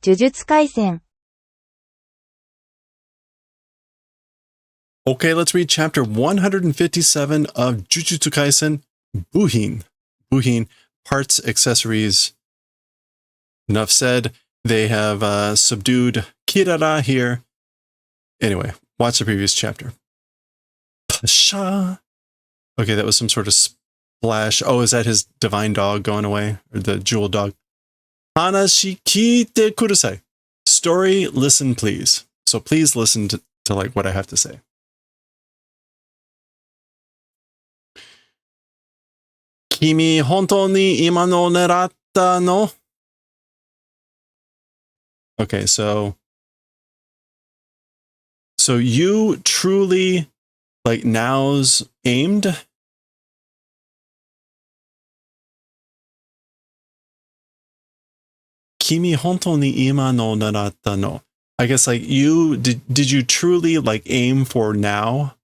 呪術廻戦 Okay, let's read chapter 157 of Jujutsu Kaisen, Buhin. Buhin, parts, accessories. Enough said. They have subdued Kirara here. Anyway, watch the previous chapter. Pasha. Okay, that was some sort of splash. Oh, is that his divine dog going away? Or the jewel dog? Hanashi kite kudasai. Story, listen please. So please listen to like what I have to say. Kimi hontou ni ima no neratta no? Okay, so you truly like now's aimed? Kimi hontou ni ima no neratta no. I guess like you did you truly like aim for now?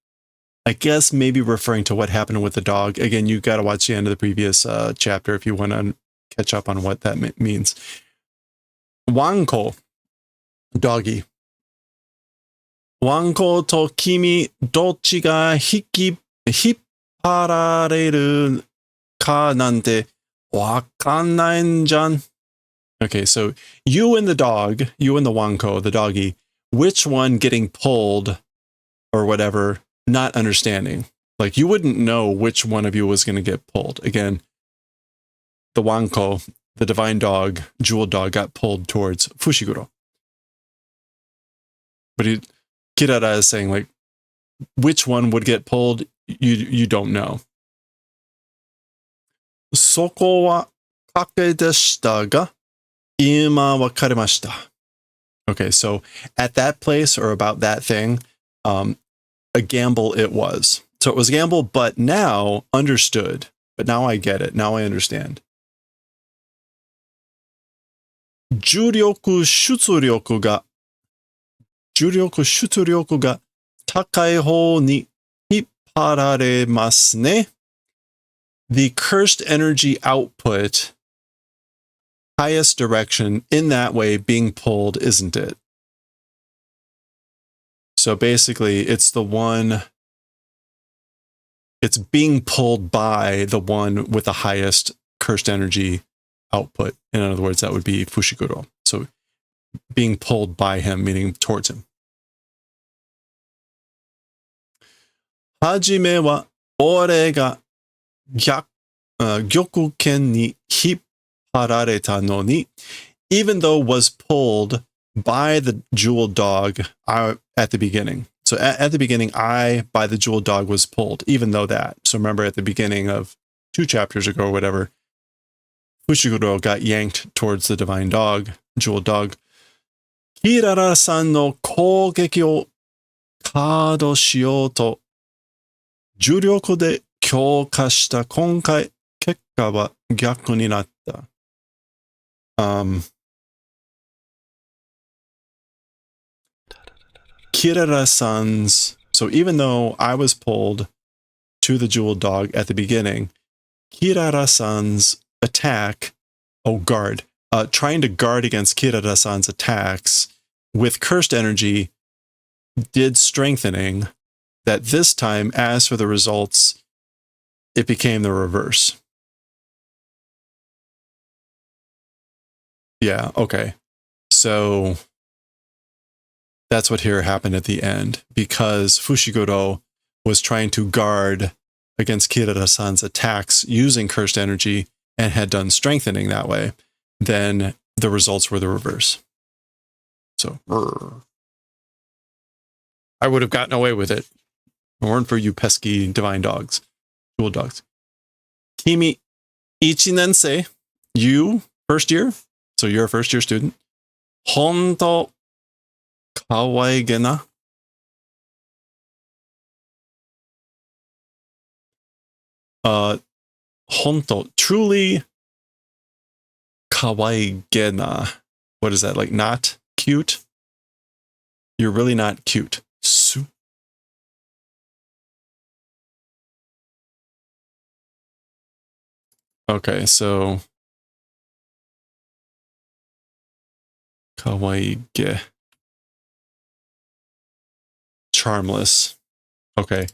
I guess maybe referring to what happened with the dog. Again, you got to watch the end of the previous chapter if you want to catch up on what that means. Wanko, doggy. Wanko to kimi dochi ga hipparareru ka nante wakannai jan. Okay, so you and the dog, you and the Wanko, the doggy, which one getting pulled or whatever, not understanding. Like you wouldn't know which one of you was going to get pulled. Again, the Wanko, the divine dog, jewel dog, got pulled towards Fushiguro. But Kirara is saying like, which one would get pulled? You don't know. Soko wa kake deshita ga ima wakarimashita. Okay, so at that place or about that thing, a gamble it was. So it was a gamble, but now understood. But now I get it. Now I understand. Juryoku shutsuryoku ga takai hou ni hippararemasu ne. The cursed energy output, highest direction, in that way being pulled, isn't it? So basically, it's the one, it's being pulled by the one with the highest cursed energy output. In other words, that would be Fushiguro. So being pulled by him, meaning towards him. Hajime wa ore ga gyokuken ni hipparareta no ni. Even though was pulled by the jewel dog at the beginning. So at the beginning, by the jewel dog, was pulled, even though that. So remember at the beginning of 2 chapters ago or whatever, Fushiguro got yanked towards the divine dog, jewel dog. Kirara-san no kougeki o kaado shiyou to juryoku de kyouka shita konkai kekka wa gyaku ni natta. Kirara-san's, so even though I was pulled to the jewel dog at the beginning, Kirara-san's attack, trying to guard against Kirara-san's attacks with cursed energy did strengthening, that this time, as for the results, it became the reverse. Yeah, okay. So that's what here happened at the end, because Fushiguro was trying to guard against Kirara-san's attacks using cursed energy and had done strengthening that way. Then the results were the reverse. So, I would have gotten away with it if it weren't for you pesky divine dogs, jewel dogs. Kimi ichinensei, you, first year, so you're a first year student. Honto kawaigena. Honto, truly kawaigena. What is that, like not cute? You're really not cute. Okay, so Kawaii ge. Charmless. Okay.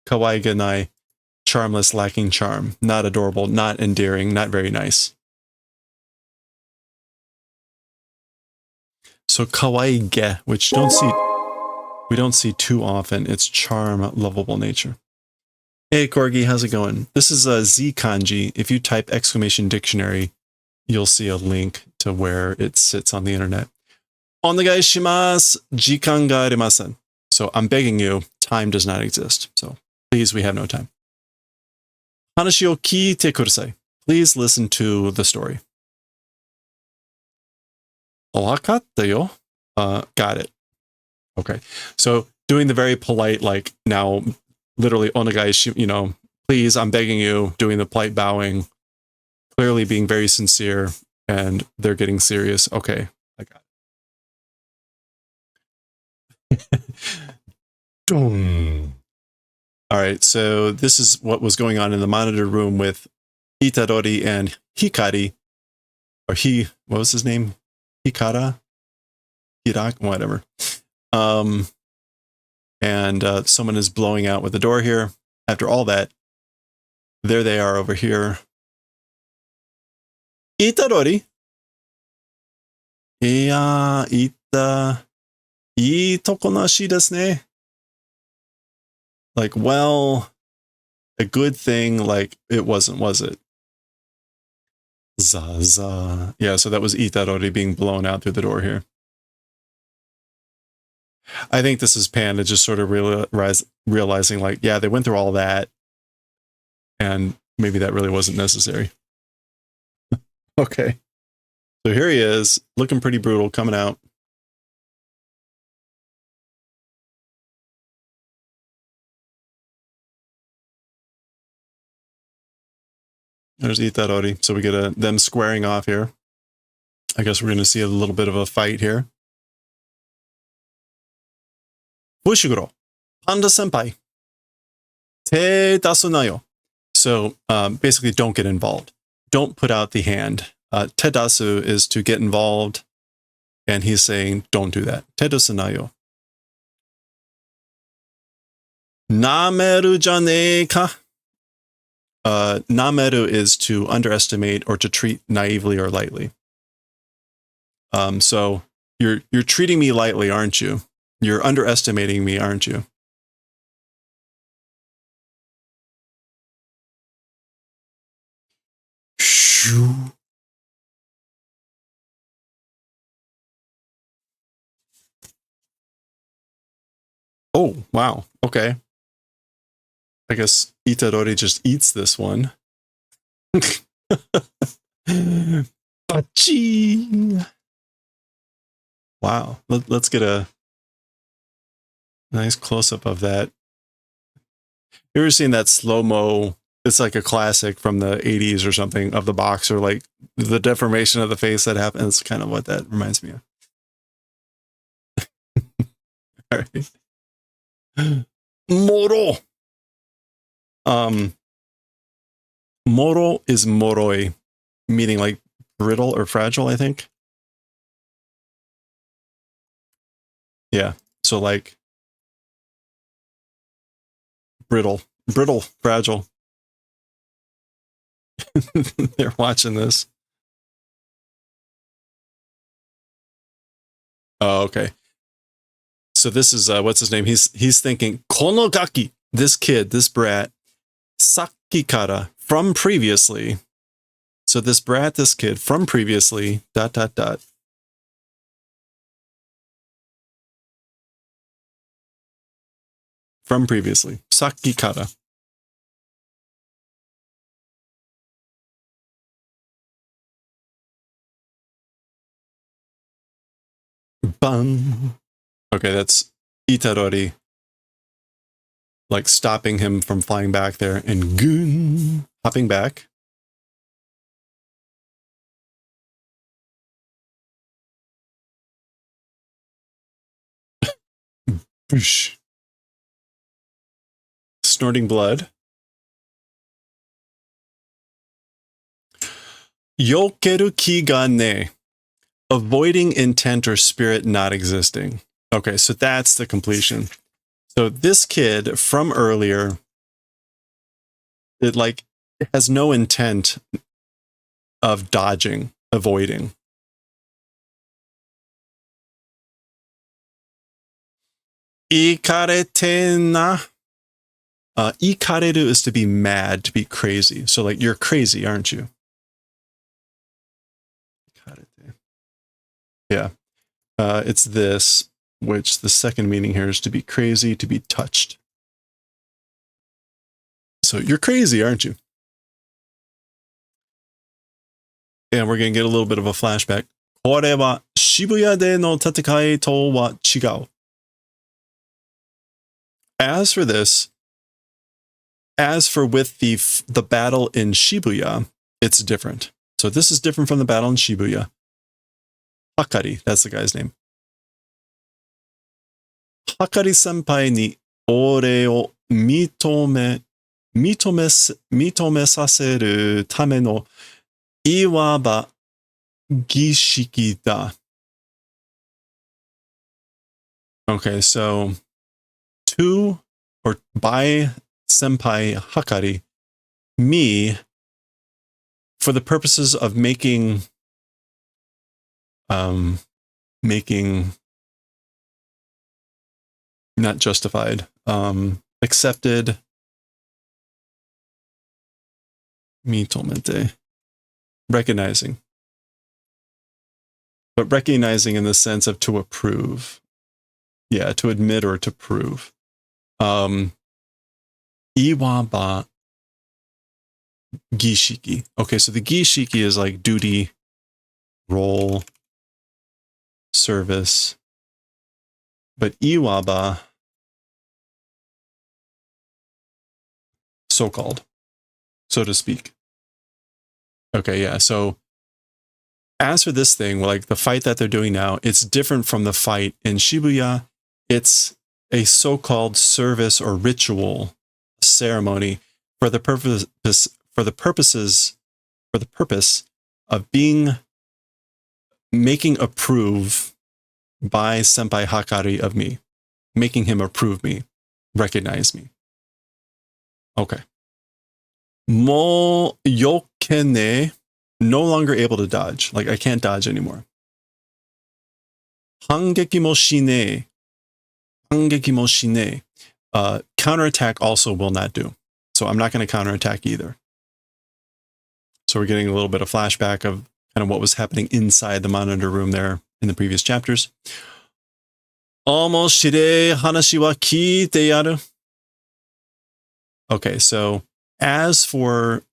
Kawaii ge nai. Charmless, lacking charm. Not adorable, not endearing, not very nice. So kawaii ge, which we don't see too often. It's charm, lovable nature. Hey Corgi, how's it going? This is a Z kanji. If you type exclamation dictionary, you'll see a link to where it sits on the internet. Onegai shimasu, jikan ga arimasen. So I'm begging you, time does not exist. So please, we have no time. Hanashi o kiite kudasai. Please listen to the story. Wakatta yo. Got it. Okay. So doing the very polite, like now, literally, onegai, please, I'm begging you, doing the polite bowing, clearly being very sincere, and they're getting serious. Okay. I got it. All right. So this is what was going on in the monitor room with Itadori and Hikari, or what was his name? Hikara? Hirak? Whatever. And someone is blowing out with the door here. After all that, there they are over here. Itadori. Iya, ii tokonashi desu ne. Like, well, a good thing, like, it wasn't, was it? Zaza. Yeah, so that was Itadori being blown out through the door here. I think this is Panda just sort of realizing, like, yeah, they went through all that, and maybe that really wasn't necessary. Okay. So here he is, looking pretty brutal, coming out. There's Itadori. So we get them squaring off here. I guess we're going to see a little bit of a fight here. Fushiguro, Panda senpai, te dasu nayo. So basically, don't get involved. Don't put out the hand. Te dasu is to get involved, and he's saying, don't do that. Te dasu nayo. Nameru jane ka. Nameru is to underestimate or to treat naively or lightly. So you're treating me lightly, aren't you? You're underestimating me, aren't you? Shoo. Oh, wow. Okay. I guess Itadori just eats this one. Bachi. Wow. Let's get a nice close-up of that. You ever seen that slow-mo? It's like a classic from the 80s or something of the boxer, like the deformation of the face that happens. It's kind of what that reminds me of. All right. Moro. Moro is moroi, meaning like brittle or fragile, I think. Yeah. So like brittle, fragile. They're watching this. Oh, okay. So this is what's his name? He's thinking kono gaki, this kid, this brat, sakikara, from previously. So this brat, this kid from previously, ... From previously, sakikara. Bang. Okay, that's Itadori, like stopping him from flying back there, and goon, hopping back. Boosh. Snorting blood. Yokeru ki ga ne. avoiding intent or spirit not existing. Okay, so that's the completion. So this kid from earlier, it has no intent of dodging, avoiding. Ikarete na. Ikareru is to be mad, to be crazy. So like you're crazy, aren't you? Ikarete. Yeah. It's this, which the second meaning here is to be crazy, to be touched. So you're crazy, aren't you? And we're going to get a little bit of a flashback. これは渋谷での戦いとは違う. As for this, as for with the battle in Shibuya, it's different. So this is different from the battle in Shibuya. Hakari, that's the guy's name. Hakari senpai ni ore o mitome saseru tame no iwaba gishiki da. Okay, so to or by senpai Hakari, me, for the purposes of making not justified, accepted, mitomete, recognizing, but recognizing in the sense of to approve. Yeah, to admit or to prove. Iwaba gishiki. Okay, so the gishiki is like duty, role, service. But iwaba, so-called, so to speak. Okay, yeah, so as for this thing, like the fight that they're doing now, it's different from the fight in Shibuya. It's a so-called service or ritual ceremony for the purpose of making approve by senpai Hakari of me, making him approve me, recognize me. Okay. Mo yokene, no longer able to dodge. Like I can't dodge anymore. Hangeki mo shine. Hangeki mo shine. Counterattack also will not do. So I'm not going to counterattack either. So we're getting a little bit of flashback of kind of what was happening inside the monitor room there in the previous chapters. Omoshirei hanashi wa kiite yaru. Okay, so as for,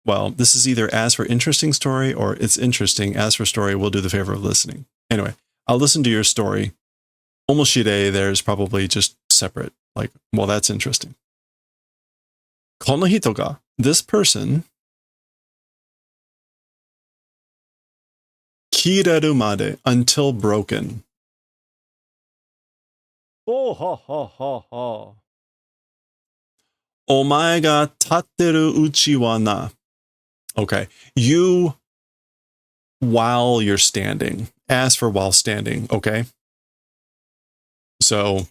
well, this is either as for interesting story or it's interesting. As for story, we'll do the favor of listening. Anyway, I'll listen to your story. Omoshirei, there's probably just separate. Like, well, that's interesting. Kono hito ga, this person, kireru made, until broken. Oh, ha, ha, ha, ha. Omae ga tatteru uchi wa na. Okay, you while you're standing. As for while standing, okay? So,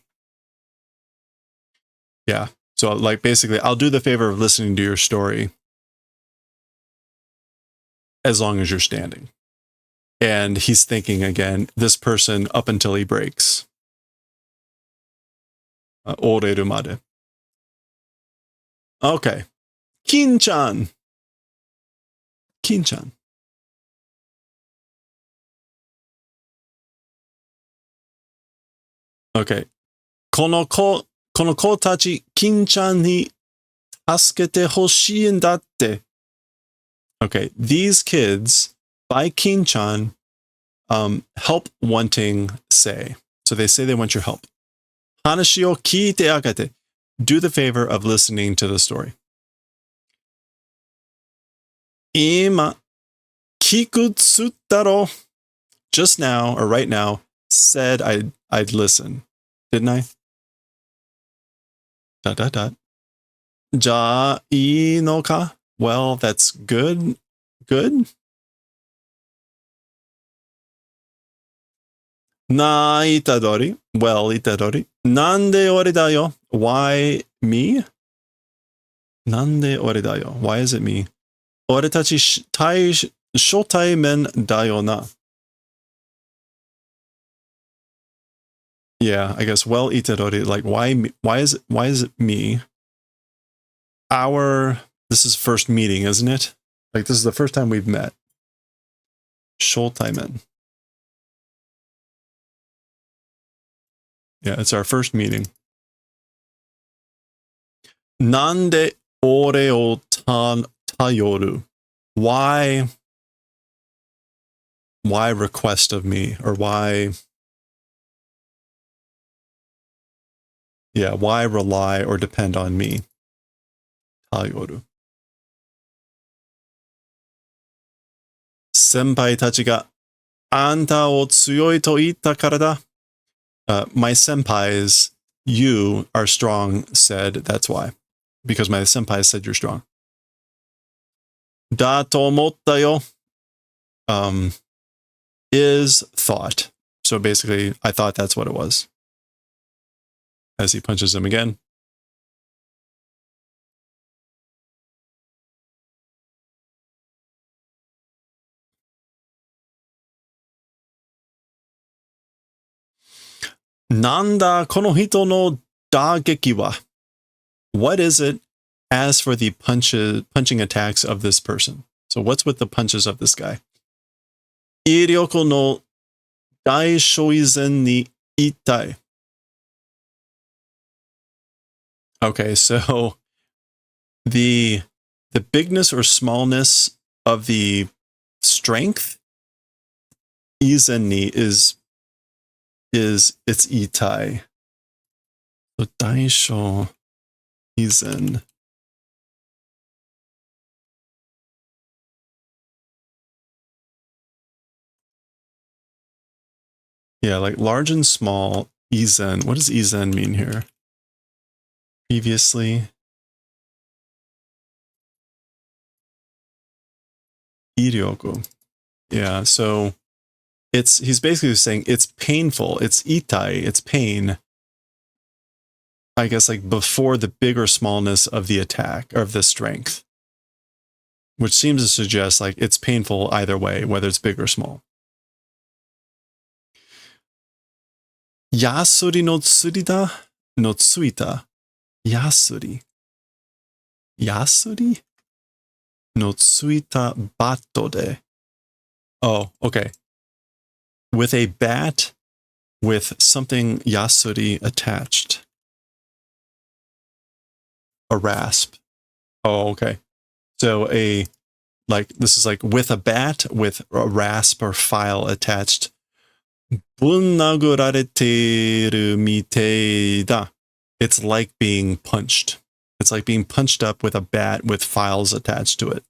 yeah. So, like, basically, I'll do the favor of listening to your story as long as you're standing. And he's thinking again, this person up until he breaks. Oreru made. Okay. Kin-chan. Kin-chan. Okay. この子たち、Kin-chanに助けてほしいんだって。Okay, these kids, by Kin-chan, help wanting say. So they say they want your help. Hanashi o kiite agate. Do the favor of listening to the story. Ima kikutsu daro. Just now, or right now, said I'd listen. Didn't I? ... Ja ii no ka? Well, that's good. Good? なあ、いたどり。Well, いたどり。なんで俺だよ? Why me? なんで俺だよ? Why is it me? 俺たち初対面だよな. Yeah, I guess, well, itadori, like, why is it me? This is first meeting, isn't it? Like, this is the first time we've met. 初対面. Yeah, it's our first meeting. なんで俺を頼る? Why request of me? Or why rely or depend on me? 頼る. 先輩たちがあんたを強いと言ったからだ. My senpais, you are strong, said that's why. Because my senpai said you're strong. だと思ったよ. Is thought. So basically, I thought that's what it was. As he punches him again. なんだこの人の打撃は? What is it as for the punching attacks of this person? So what's with the punches of this guy? 威力の大小以前に痛い. Okay, so the bigness or smallness of the strength 以前に is it's itai. So daisho izen. Yeah, like large and small, izen. What does izen mean here? Previously. Iryoku. Yeah, so he's basically saying it's painful. It's itai, it's pain. I guess like before the big or smallness of the attack, or of the strength. Which seems to suggest like it's painful either way, whether it's big or small. Yasuri no tsurida no tsuita. Yasuri. Yasuri no tsuita bato de. Oh, okay. With a bat with something yasuri attached. A rasp. Oh, okay. So this is like with a bat with a rasp or file attached. ぶん殴られてるみてえだ. It's like being punched. It's like being punched up with a bat with files attached to it.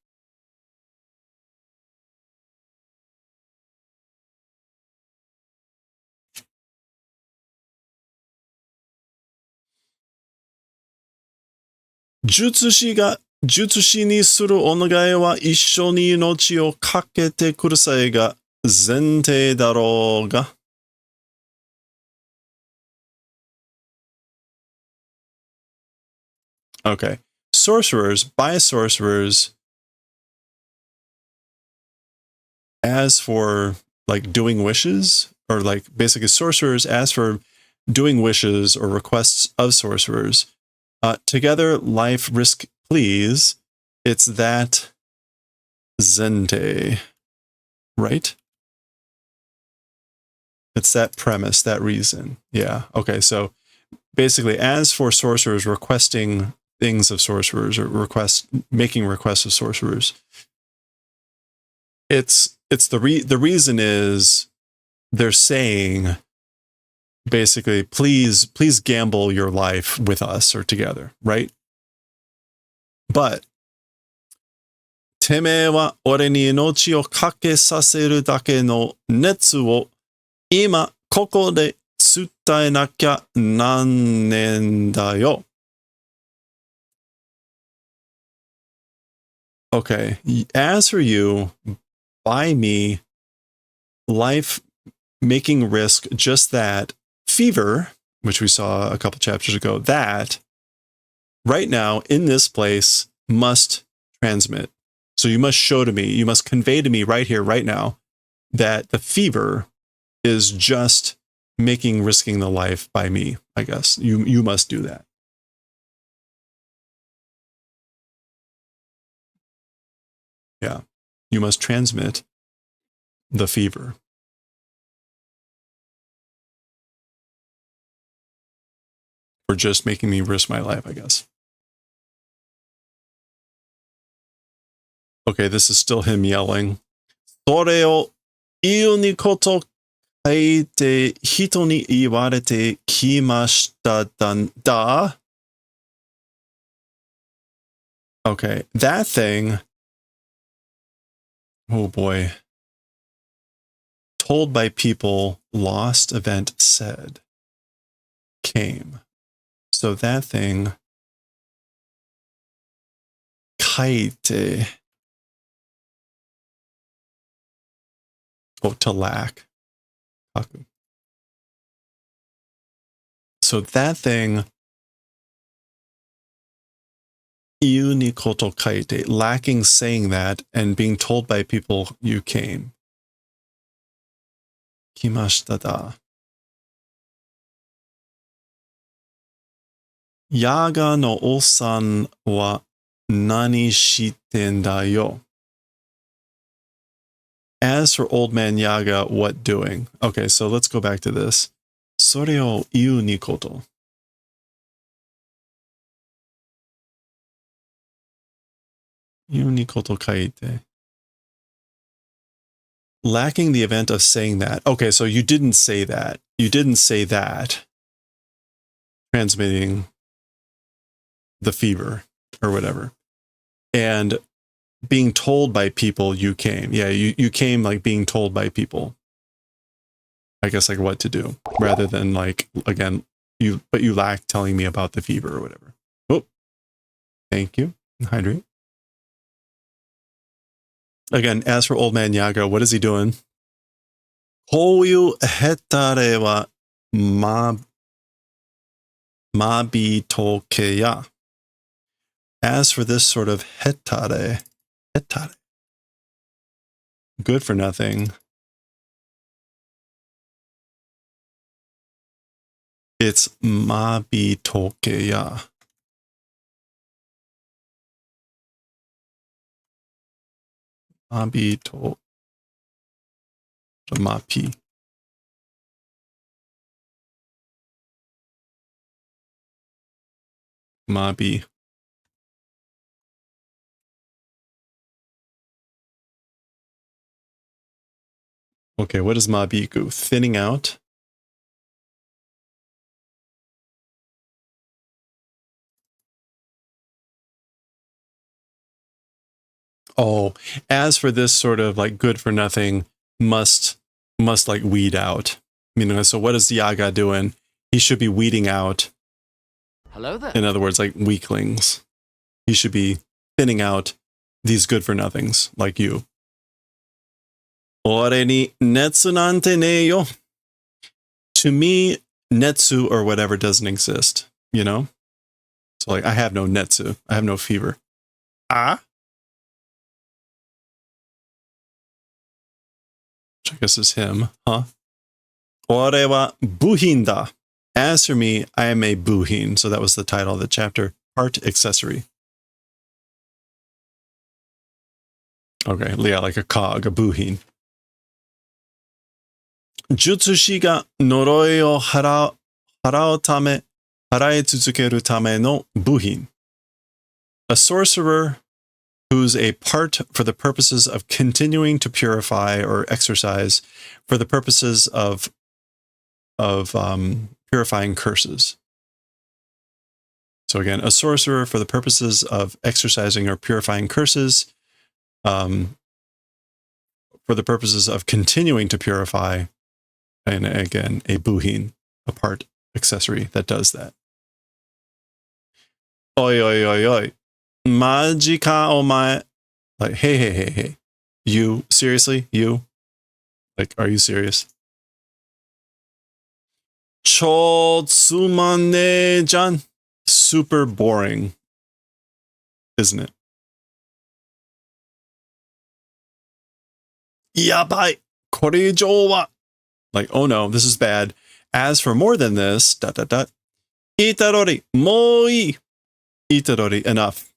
Jutsushi ni suru onagai wa issho ni inochi o kakete kurusai ga zentei daro ga. Okay. By sorcerers, as for like doing wishes, or like basically sorcerers, as for doing wishes or requests of sorcerers, together, life, risk, please, it's that zente, right? It's that premise, that reason. Yeah. Okay. So basically, as for sorcerers requesting things of sorcerers, or making requests of sorcerers, it's the reason is they're saying basically, please gamble your life with us or together, right? But てめえは俺に命をかけさせるだけの熱を今ここで伝えなきゃなんねんだよ. Okay, as for you, by me, life making risk just that fever, which we saw a couple chapters ago, that right now in this place must transmit. So you must show to me, you must convey to me right here, right now, that the fever is just risking the life by me, I guess. You must do that. Yeah. You must transmit the fever. For just making me risk my life, I guess. Okay, this is still him yelling. それを言うにこと書いて人に言われてきましただ。Okay, that thing. Oh boy. Told by people, lost event said, came. So that thing. 書いて. Oh, to lack. So that thing, 言うにこと書いて, lacking saying that and being told by people you came. 来ましただ. Yaga no o-san wa nani shiten da yo. As for old man Yaga, what doing? Okay, so let's go back to this. それを言うにこと. Lacking the event of saying that. Okay, so you didn't say that. You didn't say that. Transmitting the fever or whatever. And being told by people you came. Yeah, you came like being told by people. I guess like what to do. Rather than like, again, you lack telling me about the fever or whatever. Oh, thank you. Hydrate. Again, as for old man Yaga, what is he doing? こういうヘタレはまびとけや. As for this sort of hetare, good for nothing, it's mabi tokeya. Mabi to mapi. Mabi. Okay, what is mabiku? Thinning out? Oh, as for this sort of like good for nothing, must like weed out. So what is Yaga doing? He should be weeding out. Hello there. In other words, like weaklings. He should be thinning out these good for nothings like you. Ore ni netsu nante ne yo. To me, netsu or whatever doesn't exist, you know? So like I have no netsu. I have no fever. Ah? Which I guess is him, huh? Ore wa buhin da. As for me, I am a buhin. So that was the title of the chapter. Part accessory. Okay, yeah, like a cog, a buhin. Jutsushi ga noroi o harau tame, harai tsutsukeru tame no buhin. A sorcerer who's a part for the purposes of continuing to purify or exercise for the purposes of purifying curses. So again, a sorcerer for the purposes of exercising or purifying curses, for the purposes of continuing to purify, and again, a buhin, a part accessory that does that. Oi, oi, oi, oi. Maji ka omae. Like, hey. You, seriously? You? Like, are you serious? Cho tsumane-jan. Super boring, isn't it? Yabai, koreijou wa. Like, oh no, this is bad. As for more than this, itarori, mo ii. Itarori, enough.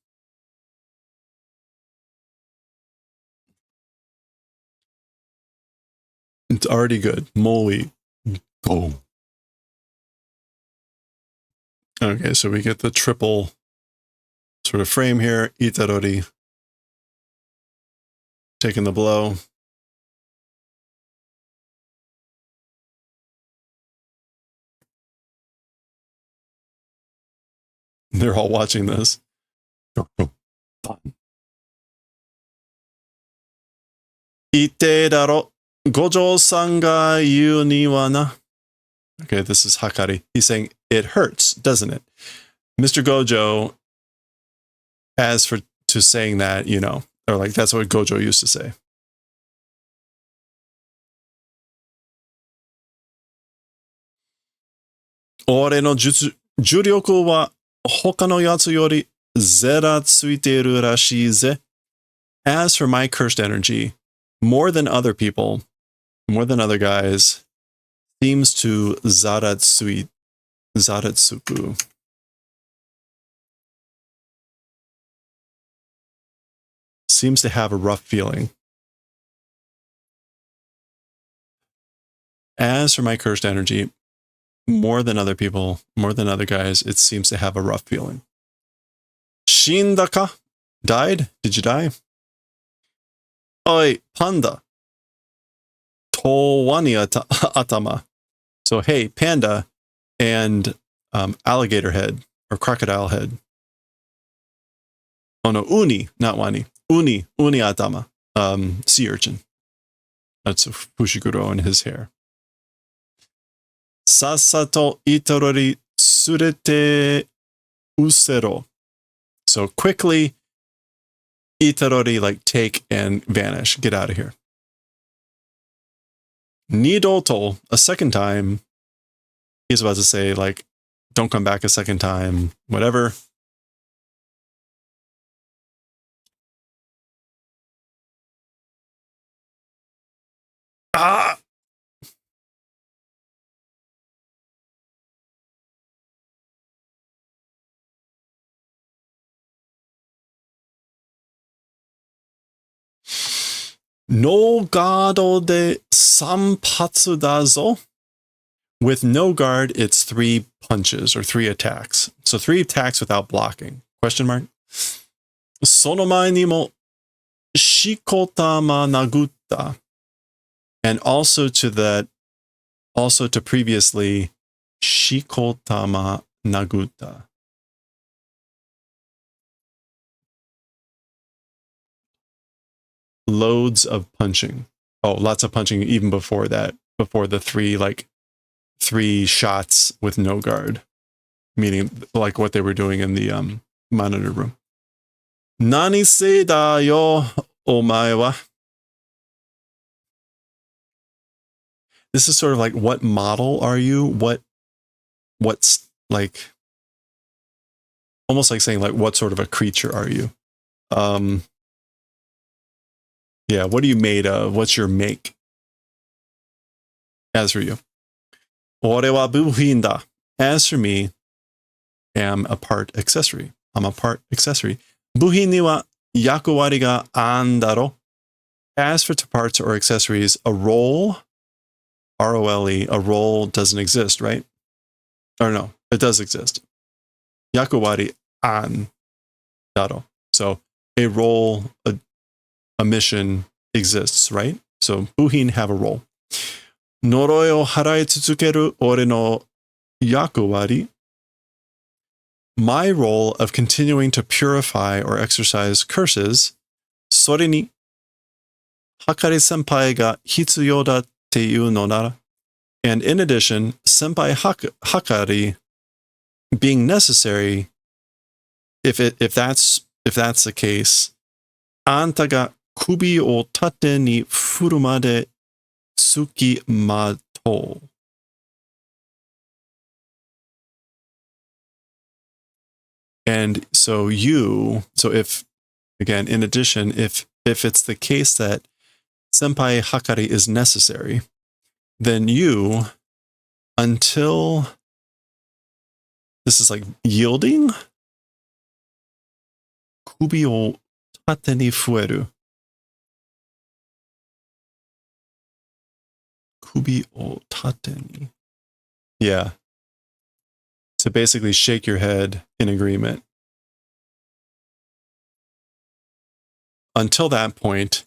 It's already good. Mo ii. Go. Okay, so we get the triple sort of frame here. Itarori taking the blow. They're all watching this. Ite daro, Gojo-san ga iu ni wa na. Okay, this is Hakari. He's saying, it hurts, doesn't it? Mr. Gojo, as for to saying that, you know, or like that's what Gojo used to say. Ore no juryoku wa hoka no yatsu yori zera tsuiteru rashii ze. As for my cursed energy, more than other people, more than other guys, seems to zaratsuku. Seems to have a rough feeling. As for my cursed energy, more than other people, more than other guys, it seems to have a rough feeling. Shindaka? Died? Did you die? Oi, panda. Towani atama. So, hey, panda and alligator head or crocodile head. Oh no, uni, not wani. Uni atama. Sea urchin. That's Fushiguro and his hair. Sasato itorori tsurete usero. So quickly, itorori, like take and vanish. Get out of here. Nidoto, a second time. He's about to say, like, don't come back a second time, whatever. Ah! No gado de sanpatsu da zo. With no guard, it's 3 punches or 3 attacks. So 3 attacks without blocking. Question mark? Sono mae ni mo shikotama nagutta. And also to previously, shikotama nagutta. Loads of punching. Oh, lots of punching even before that. Before the 3 shots with no guard. Meaning like what they were doing in the monitor room. Nani se da yo, omae wa? This is sort of like, what model are you? What's like, almost like saying like, what sort of a creature are you? Yeah, what are you made of? What's your make? As for you. Ore wa buhin da. As for me, am a part accessory. I'm a part accessory. Buhin ni wa yakuwari ga andaro. As for parts or accessories, a role, R-O-L-E, a role doesn't exist, right? Or no, it does exist. Yakuwari an daro. So a role, a mission exists, right? So buhin have a role. Noroi o harai tsutsukeru ore no yakuwari. My role of continuing to purify or exercise curses, sore ni Hakari senpai ga hitsuyo da te iu no nara. And in addition, senpai Hakari being necessary, if that's the case, anta ga kubi o tate ni furu made tsuki mato. And so if, again, in addition, if it's the case that senpai hakari is necessary, then you, until this is like yielding, kubi o tate ni fueru. Kubi o tate ni. Yeah. To basically shake your head in agreement. Until that point,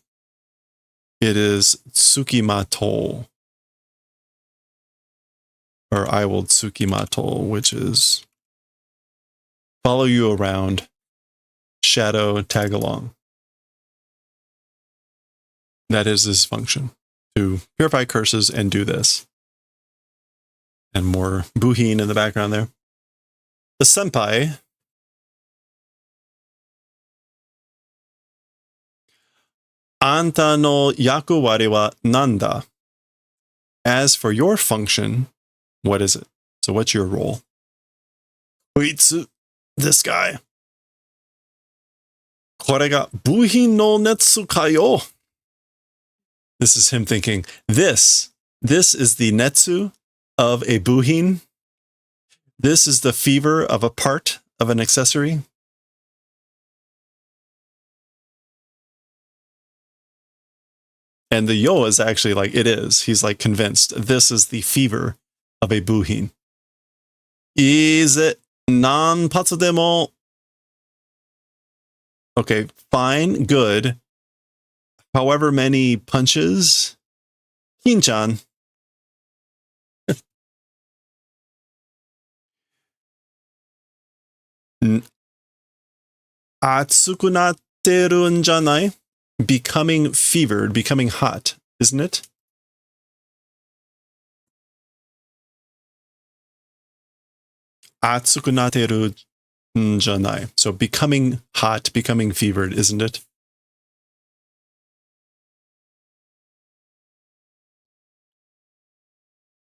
it is tsukimato. Or I will tsukimato, which is follow you around, shadow, tag along. That is his function, to purify curses and do this. And more buhin in the background there. The senpai, anta no yakuwari wa nanda. As for your function, what is it? So what's your role? Koitsu, this guy. Kore ga buhin no netsu ka yo. This is him thinking, this is the netsu of a buhin. This is the fever of a part of an accessory. And the yo is actually like, it is. He's like convinced. This is the fever of a buhin. Is it nanpatsu demo? Okay, fine, good. However many punches, Kinchan. Atsuku natteru n janai? Becoming fevered, becoming hot, isn't it? Atsuku natteru n janai. So becoming hot, becoming fevered, isn't it?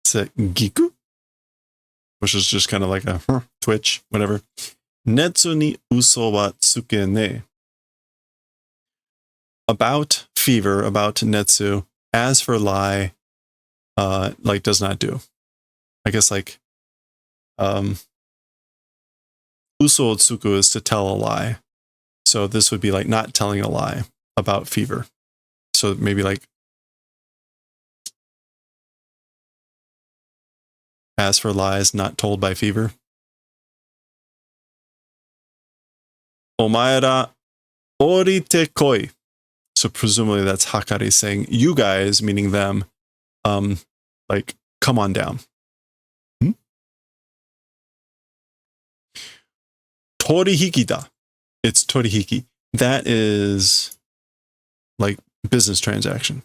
It's a giku, which is just kind of like a twitch, whatever. Netsu ni uso wa tsukene. About fever, about netsu. As for lie, like does not do. I guess like uso tsuku is to tell a lie. So this would be like not telling a lie about fever. So maybe like as for lies not told by fever. Omaera orite koi. So presumably that's Hakari saying, you guys, meaning them, like, come on down. Torihiki da. It's torihiki. That is like business transaction.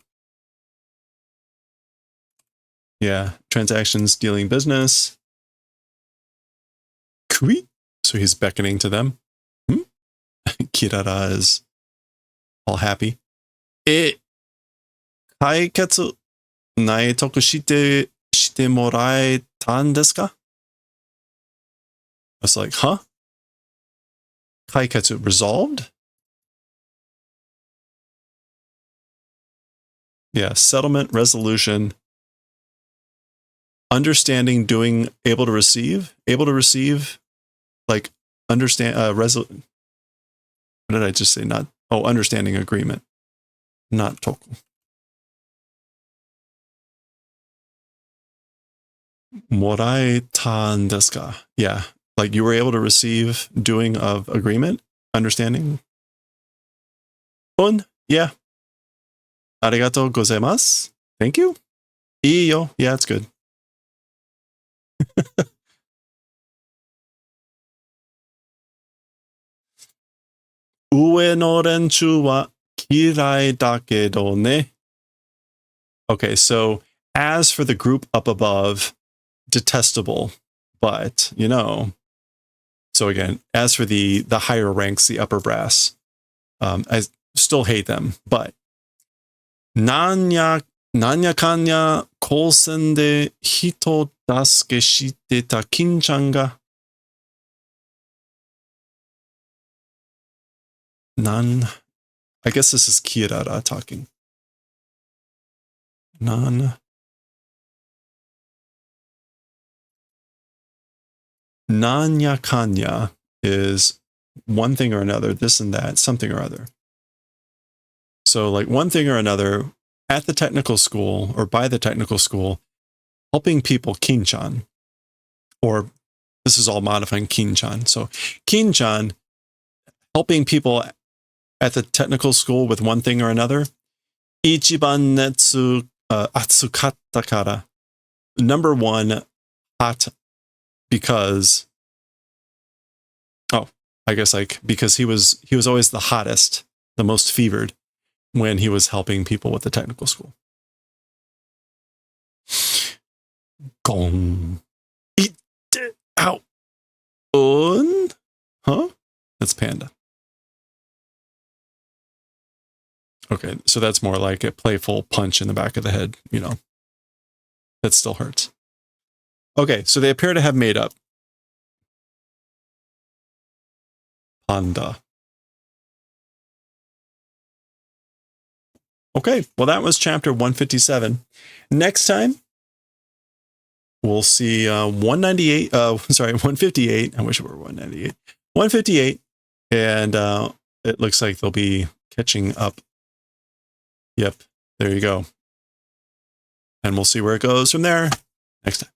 Yeah, transactions, dealing business. Kui. So he's beckoning to them. Kirara is all happy. Kaiketsu naitoku shite moraetan desu ka? I was like, huh? Kaiketsu, resolved? Yeah, settlement, resolution, understanding, doing, able to receive, like understand, what did I just say? Not, oh, understanding agreement, not toku. Moraetan desu ka? Yeah, like you were able to receive doing of agreement, understanding. Yeah. Arigatou gozaimasu. Thank you. Iyo. Yeah, it's good. Ue no renchu wa kirai dakedo ne. Okay, so as for the group up above, detestable, but you know. So again, as for the higher ranks, the upper brass, I still hate them, but nanya kanya kosen de hito dasuke shite ta Kinchan ga I guess this is Kirara talking. Nanya Kanya is one thing or another, this and that, something or other. So like one thing or another at the technical school or by the technical school, helping people kinchan, or this is all modifying kinchan. So kinchan, helping people at the technical school with one thing or another. Ichiban netsu atsukatta kara. Number one, hot because, I guess like because he was always the hottest, the most fevered when he was helping people with the technical school. Gong. Itte out. Un? Huh? That's panda. Okay, so that's more like a playful punch in the back of the head, you know. That still hurts. Okay, so they appear to have made up. Panda. Okay, well, that was chapter 157. Next time, we'll see 198. 158. I wish it were 198. 158. And it looks like they'll be catching up. Yep, there you go. And we'll see where it goes from there next time.